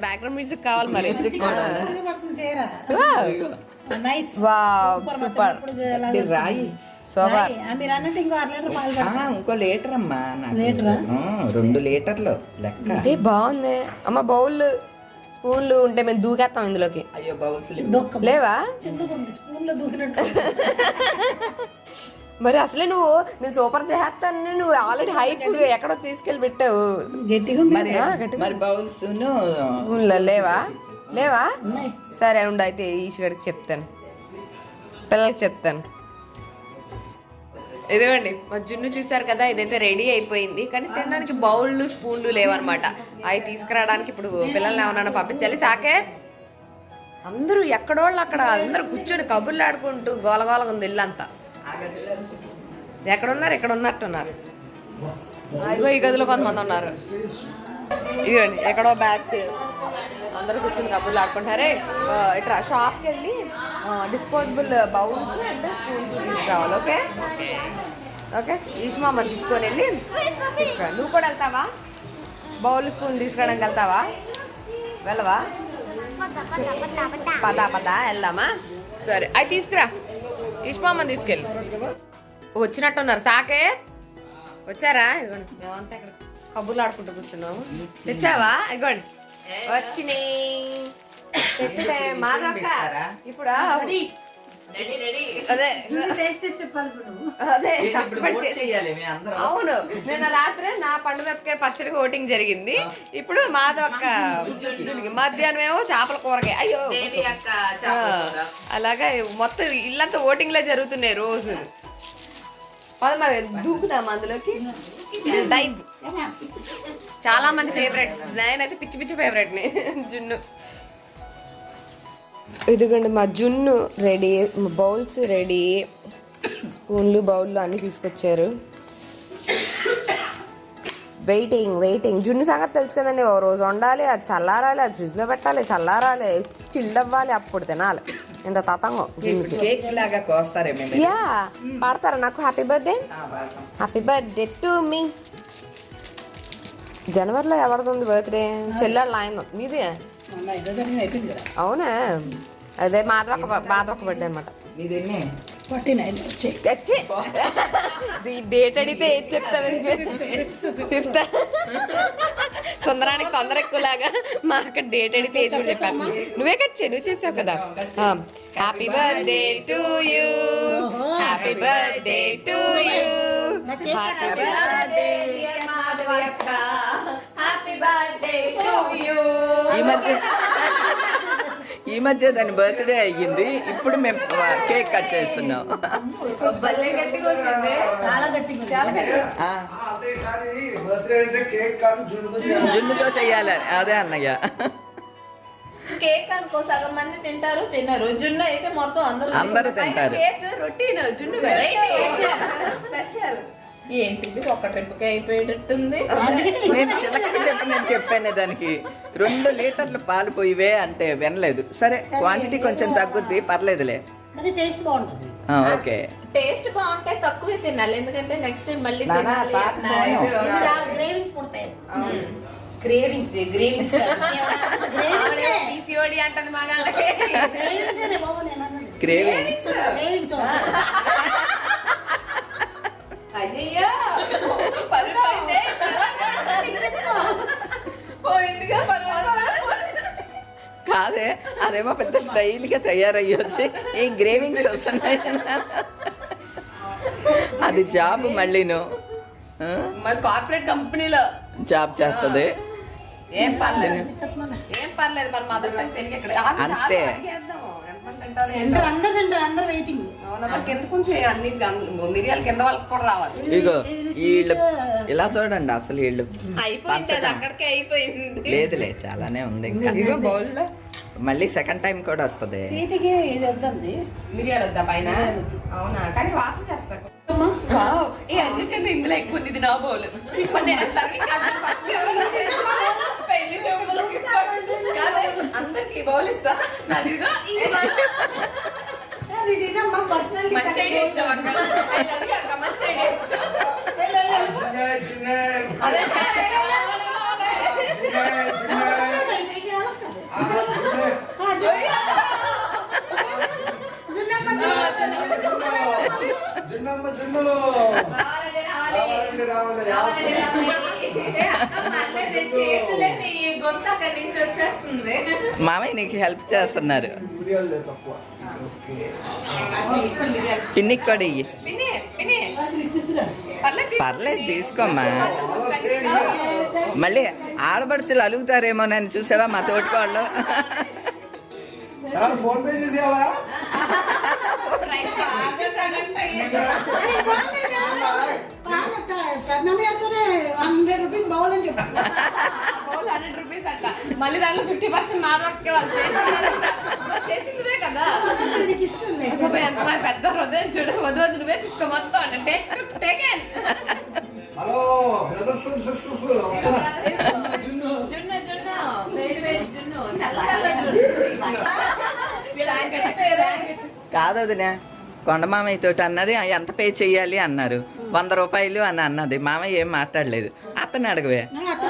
Background music కావాలి మరి. రాయి సూపర్. ఇంకో లీటర్ అమ్మా. 2 లీటర్లు లెక్క. బాగుంది అమ్మ. బౌల్ స్పూన్లు ఉంటే మేము దూకేస్తాం ఇందులోకి. అయ్యో బౌల్స్ లేవా? స్పూన్ లో దూకినట్టు. మరి అసలే నేను సూపర్ చేస్తాను. నువ్వు ఆల్రెడీ హైప్ ఎక్కడో తీసుకెళ్ళి పెట్టావు. మరి బౌల్స్ లేవా? లేవా? సరే ఉండు, అయితే ఈశ్వరికి చెప్తాను, పిల్లలకి చెప్తాను. ఇదిగోండి మా జున్ను చూసారు కదా, ఇదైతే రెడీ అయిపోయింది. కానీ తినడానికి బౌళ్ళు స్పూన్లు లేవన్నమాట. అవి తీసుకురావడానికి ఇప్పుడు పిల్లల్ని ఏమన్నా పంపించాలి. సాకే అందరూ ఎక్కడోళ్ళు అక్కడ అందరూ కూర్చొని కబుర్లు ఆడుకుంటూ గోలగోలగా ఉంది ఇల్లంతా. ఎక్కడున్నారు? ఇక్కడ ఉన్నట్టున్నారు. అదిగో ఈ గదిలో కొంతమంది ఉన్నారు. ఇదిగోండి ఎక్కడో బ్యాచ్ అందరూ కూర్చొని కబుర్లు ఆడుకుంటారే. ఇట్లా షాప్కి వెళ్ళి డిస్పోజబుల్ బౌల్స్ అండ్ స్పూన్స్ తీసుకురావాలి. Okay okay. ఈష్మామ తీసుకొని వెళ్ళి తీసుకురా. నువ్వు కూడా వెళ్తావా? బౌల్ స్పూన్ తీసుకురావడానికి వెళ్తావా? వెళ్ళవా? పదా వెళ్దామా? సరే అవి తీసుకురా. ఈష్మామని తీసుకెళ్ళి. వచ్చినట్టున్నారు. సాకే వచ్చారా? ఇదిగోండి మేమంతా ఇక్కడ కబుర్లు ఆడుకుంటూ కూర్చున్నాము. తెచ్చావా? ఇదిగోండి వచ్చినాయి. తెచ్చితే మాదక్క ఇప్పుడు అదే కష్టపడి. అవును, నిన్న రాత్రి నా పండుగ పచ్చడి ఓటింగ్ జరిగింది. ఇప్పుడు మాదక్క మధ్యాహ్నం ఏమో చేపల కూరగాయ. అయ్యో అలాగా మొత్తం ఇల్లంతా ఓటింగ్ లే జరుగుతున్నాయి రోజు. మరి దూకుదాం అందులోకి. డైవ్ చాలా మంది ఫేవరెట్స్. నేనైతే పిచ్చి పిచ్చి ఫేవరెట్ ని జున్ను. ఇదిగోండి మా జున్ను రెడీ, బౌల్స్ రెడీ, స్పూన్లు బౌళ్ళు అన్నీ తీసుకొచ్చారు. వెయిటింగ్. జున్ను సంగతి తెలుసు కదండి. ఓ రోజు వండాలి, అది చల్లారాలి, అది ఫ్రిడ్జ్లో పెట్టాలి, చల్లారాలి, చిల్లవ్వాలి, అప్పుడు తినాలి. ఇంత తతంగం. యా పాడతారా నాకు హ్యాపీ బర్త్డే టు మీ? జనవరిలో ఎవరిది ఉంది బర్త్డే? చెల్లెళ్ళు ఆయన నీది. అవునా? అదే మాధవక్క బర్త్డే అనమాట. డేట్ అడిగితే ఏది చెప్తావు? 5th. సుందరానికి తొందర ఎక్కువలాగా మా అక్కడ డేట్ అడిగితే ఏది కూడా చెప్పాను. నువ్వే కట్ నువ్వు చేసావు కదా. Happy birthday to you, happy birthday to you, happy birthday మాధవక్క, హ్యాపీ బర్త్డే టు యూ. ఈ మధ్య దాని బర్త్డే అయ్యింది. ఇప్పుడు మేము కేక్ కట్ చేస్తున్నాం. జున్నుతో చెయ్యాలి. అదే అన్నయ్య. కేక్ అనుకో సగం మంది తినరు. జున్ను అయితే మొత్తం అందరూ తింటారు. కేక్ రొటీన్, జున్ను వెరైటీ స్పెషల్. ఏంటిది ఒక ట్రిప్కి అయిపోయేటట్టుంది. నేను చెప్పాను దానికి 2 లీటర్లు పాలు పోయివే అంటే వినలేదు. సరే క్వాంటిటీ కొంచెం తగ్గుద్ది, పర్లేదులే. టేస్ట్ బాగుంటుంది. ఓకే, టేస్ట్ బాగుంటే తక్కువే తినాలి. ఎందుకంటే నెక్స్ట్ టైం మళ్ళీ గ్రేవింగ్స్ అంటుంది మా క్రేవింగ్స్. అయ్యో కాదే, అదేమో పెద్ద స్టైల్ గా తయారయ్యి వచ్చి ఈ గ్రేవింగ్స్ వస్తున్నాయి. అది జాబ్ మళ్ళీను. మరి కార్పొరేట్ కంపెనీలో జాబ్ చేస్తుంది. ఏం పర్లేదు మరి మా దగ్గర అంతే. అందరూ వెయిటింగ్. కింద కొంచెం అన్ని మిరియాల కింద వాళ్ళకి కూడా రావాలి. ఇగో వీళ్ళు ఇలా చూడండి, అసలు వీళ్ళు అక్కడికే అయిపోయింది. లేదులే చాలానే ఉంది. ఇంకా బౌల్ మళ్ళీ సెకండ్ టైం కూడా వస్తుంది. మిరియాలు వద్దా పైన? అవునా? కానీ వాసన చేస్తా. అన్నిటికన్నా ఇందులో ఎక్కువ ఉంది నా బౌల్. పెళ్లి అందరికి బౌల్ ఇస్తా. నాదిగా మంచి ఐడియా ఇచ్చావు. మంచి ఐడియా ఇచ్చా. గొంతు అక్కడి నుంచి వచ్చేస్తుంది. మామయ్య నీకు హెల్ప్ చేస్తున్నారు. పిన్నికి కూడా ఇయ్యి. పిన్ని పిన్ని పర్లేదు తీసుకోమ్మా. మళ్ళీ ఆడపడుచులు అలుగుతారేమో నన్ను చూసావా మా తోటికోళ్ళు. ఫోన్ పే చేసేవా? ₹100 బౌల్ అని చెప్పు. ₹100 అంట. మళ్ళీ దాంట్లో 50% మామకే వాళ్ళు చేసిందే కదా. మరి పెద్ద హృదయం చూడు, వద్దు నువ్వే తీసుకో మొత్తం అంటే taken. Hello brothers and sisters, జున్ను వేడి వేడి జున్ను కాదు వదినా, కొండ మామయ్య తోటి అన్నది ఎంత పే చెయ్యాలి అన్నారు. ₹100 అని అన్నది. మామయ్య ఏం మాట్లాడలేదు. అతను అడగవే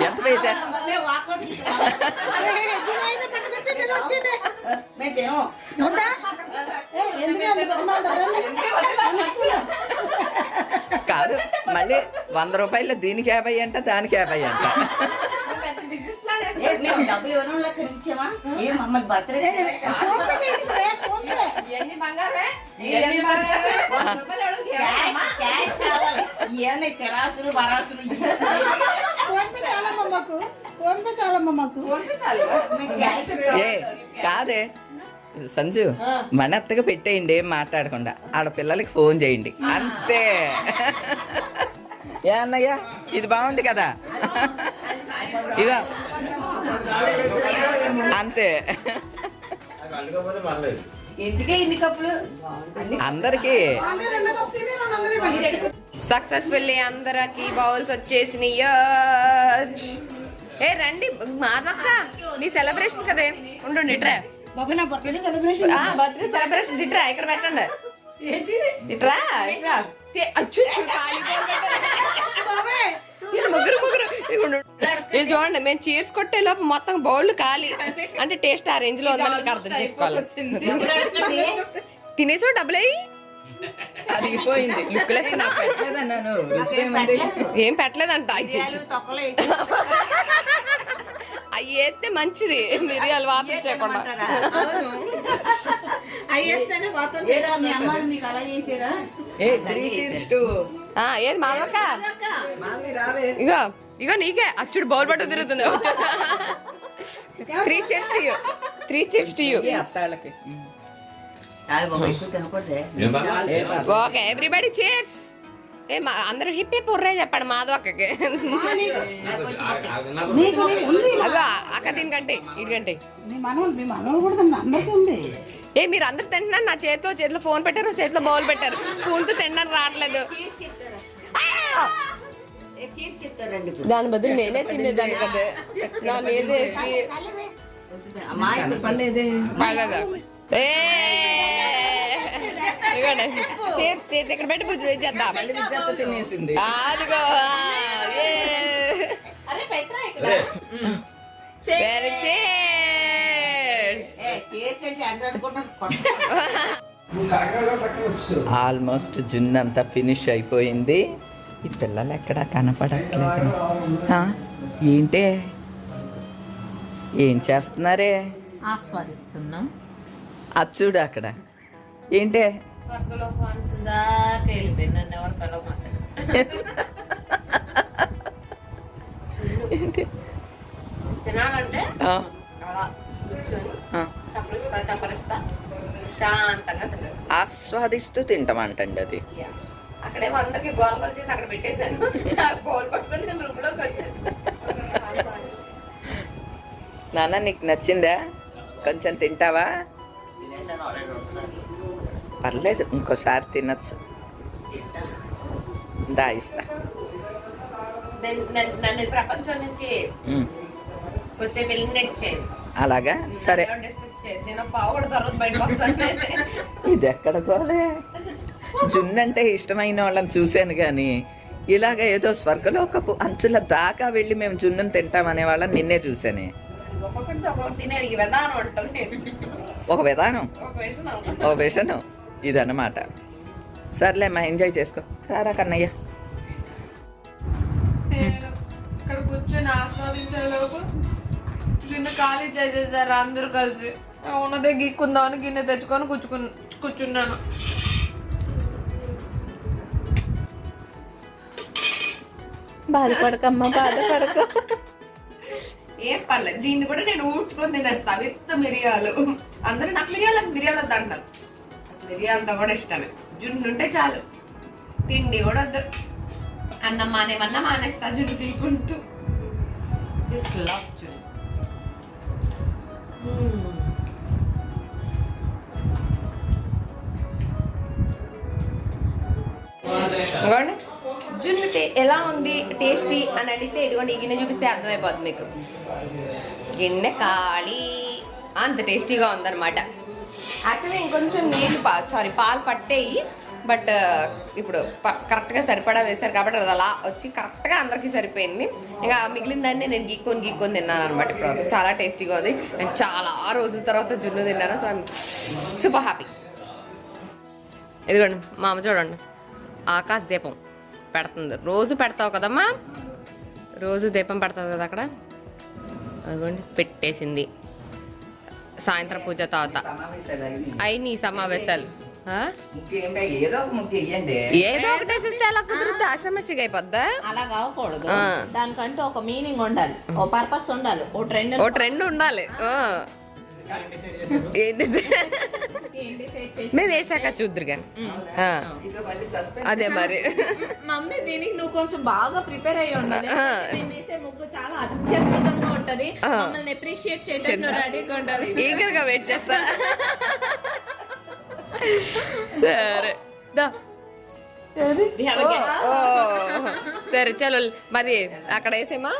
ఎంత పే కాదు. మళ్ళీ ₹100 దీనికి 50 అంట, దానికి 50 అంట. బిజినెస్ ప్లాన్ డబ్బులు ఎవరో లెక్క ఇచ్చావా? ఏ మమ్మల్ని బర్త్డే ఇవన్నీ బంగారమే, ఇవన్నీ బంగారమే. క్యాష్ కావాలి. ఇవన్నీ తెరాసులు బరాసులు. ఏ కాదే సంజు, మనత్తగా పెట్టేయండి ఏం మాట్లాడకుండా. ఆడ పిల్లలకి ఫోన్ చేయండి అంతే. ఏ అన్నయ్య ఇది బాగుంది కదా, ఇక అంతే. ఇంటికే ఇన్ని కప్పులు అందరికి సక్సెస్ఫుల్లీ అందరికి బౌల్స్ వచ్చేసినాయి. ఏ రండి మాధవక్క, నీ సెలబ్రేషన్ కదే. ఉండు ఇట్రా, బాబా నా బర్త్డే సెలబ్రేషన్. బర్త్డే సెలబ్రేషన్ ఇట్రా, ఇక్కడ పెట్టండి. ఇట్రా ఇట్రా. అచ్చు ముగ్గురు ఇది చూడండి, మేము చీర్స్ కొట్టే లోపు మొత్తం బౌల్ ఖాళీ. అంటే టేస్ట్ ఆ రేంజ్ లో ఉందని మీకు అర్థం చేసుకోవాలి. తినేసి డబ్బులు అయ్యి అడిగిపోయింది. ఏం పెట్టలేదంట. అవి వేస్తే మంచిది, మిరియాలు వాతం చేయకుండా. ఏది మాధవక్క, ఇగో ఇగో నీకే అచ్చుడు బౌల్ పట్టు తిరుగుతుంది. 3 cheers to you. Okay everybody cheers. ఏ అందరూ హిప్ హిప్ ఉర్రే చెప్పండి మాధవక్కకి. అగో అక్క దీనికంటే ఇదికంటే ఏ మీరు అందరు తింటున్నారు. నా చేతిలో ఫోన్ పెట్టారు, చేతిలో బౌల్ పెట్టారు. స్పూన్ తో తినడానికి రావట్లేదు. దాని బదులు నేనే తినేదాన్ని కదా, నా మీద వేసి. చేర్స్ ఇక్కడ పెట్టి పూజ చేద్దాం. అదిగో ఆల్మోస్ట్ జున్ను అంతా ఫినిష్ అయిపోయింది. ఈ పిల్లలు ఎక్కడ కనపడట్లేదు. ఏంటే ఏం చేస్తున్నారే? ఆస్వాదిస్తున్నాం. అది చూడు అక్కడ ఏంటే స్వర్గలో పంచుదాకా వెళ్ళిపోయింది. నన్ను ఎవరు పిలవమంటారు. తినాలంటే అలా కూర్చొని చప్పరిస్తా శాంతంగా తింటారు. ఆస్వాదిస్తూ తింటామంటండి అది. అక్కడేమో అందరికి గోల్ గోల్ చేసి అక్కడ పెట్టేశాను. నాకు గోల్ పట్టుకొని నేను రూమ్ లోకి వచ్చేసాను. నాన్న నీకు నచ్చిందా? కొంచెం తింటావా? పర్లేదు, ఇంకోసారి తినచ్చు. దా ఇస్తా. నన్ను ప్రపంచం నుంచి కొద్దిసేపు ఎలిమినేట్ చేయండి. అలాగా సరే. నేను పావుడు తర్వాత బయటకు వస్తాను. ఇది ఎక్కడ కోలే. జున్ను అంటే ఇష్టమైన వాళ్ళని చూశాను కానీ ఇలాగ ఏదో స్వర్గలోకపు అంచుల దాకా వెళ్ళి మేము జున్నును తింటామనే వాళ్ళని నిన్నే చూసానే. ఒక్కొక్కటితో ఒక్కొక్కటి తినే ఈ విధానం ఉంటుంది. ఒక విధానం, ఒక విషయం ఒక విషయం ఇదన్నమాట. సర్లేమ్మా, ఎంజాయ్ చేసుకో. రారా కన్నయ్య. నేను ఇక్కడ కూర్చొని ఆస్వాదించే లోపు గిన్నె ఖాళీ చేసేసారు అందరూ కలిసి. ఉన్నదే గీక్కుందామని గిన్నె తెచ్చుకొని కూర్చున్నాను. బాధపడకమ్మా, బాధపడక. ఏం పర్లేదు, దీన్ని కూడా నేను ఊడ్చుకొని తినేస్తా విత్ మిరియాలు. అందరూ నాకు మిరియాలు వద్దు అంటారు. మిరియాలతో కూడా ఇష్టమే. జున్ను ఉంటే చాలు, తిండి కూడా వద్దు. అన్నం మానేమన్నా మానేస్తా జున్ను తినుకుంటూ. జస్ట్ లవ్ జున్ను. ఇంకోండి జున్ను ఎలా ఉంది టేస్టీ అని అడిగితే ఇదిగోండి ఈ గిన్నె చూపిస్తే అర్థమైపోతుంది మీకు. గిన్నె ఖాళీ, అంత టేస్టీగా ఉందన్నమాట. యాక్చువల్లీ ఇంకొంచెం నీళ్ళు పాలు పట్టేయి, బట్ ఇప్పుడు కరెక్ట్గా సరిపడా వేశారు కాబట్టి అది అలా వచ్చి కరెక్ట్గా అందరికీ సరిపోయింది. ఇంకా మిగిలిన దాన్ని నేను గీక్కొని తిన్నాను అనమాట. ఇప్పుడు చాలా టేస్టీగా ఉంది. నేను చాలా రోజుల తర్వాత జున్ను తిన్నాను. So super happy. ఇదిగోండి మా అమ్మ చూడండి, ఆకాశ దీపం పెడుతుంది. రోజు పెడతావు కదమ్మా, రోజు దీపం పెడతావు కదా అక్కడ. అదిగోండి పెట్టేసింది. సాయంత్రం పూజ తర్వాత అయి నీ సమావేశాలు. ఏదో ఒక ముగ్గు ఇయ్యండి. ఏదో ఒకటి వేసిస్తే అలా కుదురుద్ది, ఆషామాషిగా అయిపోద్దా? అలా కావకూడదు, దానికంటూ ఒక మీనింగ్ ఉండాలి, ఓ పర్పస్ ఉండాలి, ఓ ట్రెండ్ ఉండాలి. మేము వేసాక చూద్దరు కానీ అదే మరి. మమ్మీ దీనికి నువ్వు కొంచెం బాగా ప్రిపేర్ అయ్యి ఉండాలి. మేము వేసే ముగ్గు చాలా అత్యద్భుతంగా ఉంటది, మమ్మల్ని అప్రిషియేట్ చేయడానికి రెడీగా ఉండాలి. ఈగర్గా వెయిట్ చేస్తా. సరే సరే చలో మరి అక్కడ వేసేమా.